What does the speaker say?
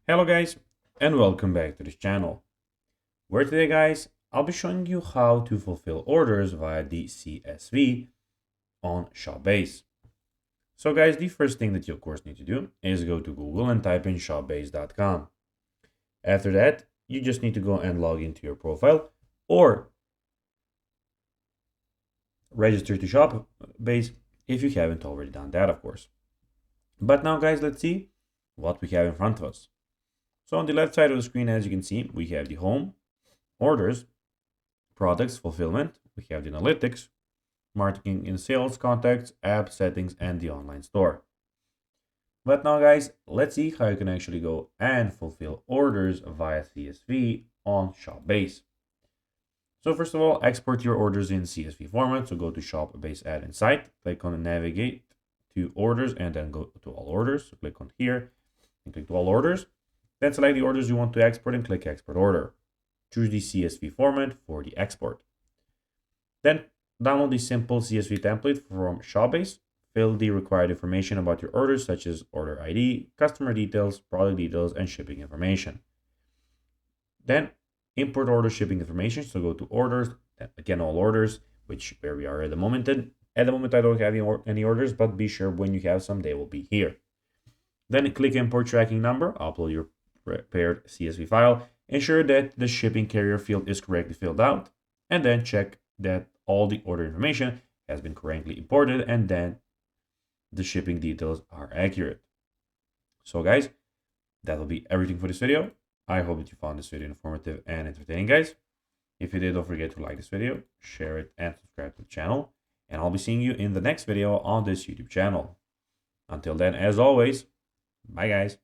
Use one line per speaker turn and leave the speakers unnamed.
Hello guys, and welcome back to this channel, where today guys I'll be showing you how to fulfill orders via the CSV on ShopBase. So guys, the first thing that you of course need to do is go to Google and type in shopbase.com. After that, you just need to go and log into your profile or register to ShopBase if you haven't already done that, of course. But now guys, let's see what we have in front of us. So on the left side of the screen, as you can see, we have the home, orders, products, fulfillment. We have the analytics, marketing and sales, contacts, app settings, and the online store. But now guys, let's see how you can actually go and fulfill orders via CSV on ShopBase. So first of all, export your orders in CSV format. So go to ShopBase add inside, click on navigate to orders, and then go to all orders. So click on here and click to all orders. Then select the orders you want to export and click export order. Choose the CSV format for the export. Then download the simple CSV template from ShopBase. Fill the required information about your orders, such as order ID, customer details, product details, and shipping information. Then import order shipping information. So go to orders, again all orders, where we are at the moment. And at the moment I don't have any orders, but be sure when you have some, they will be here. Then click import tracking number, upload your prepared CSV file, ensure that the shipping carrier field is correctly filled out, and then check that all the order information has been correctly imported, and then the shipping details are accurate. So guys, that will be everything for this video. I hope that you found this video informative and entertaining, guys. If you did, don't forget to like this video, share it, and subscribe to the channel. And I'll be seeing you in the next video on this YouTube channel. Until then, as always, bye guys.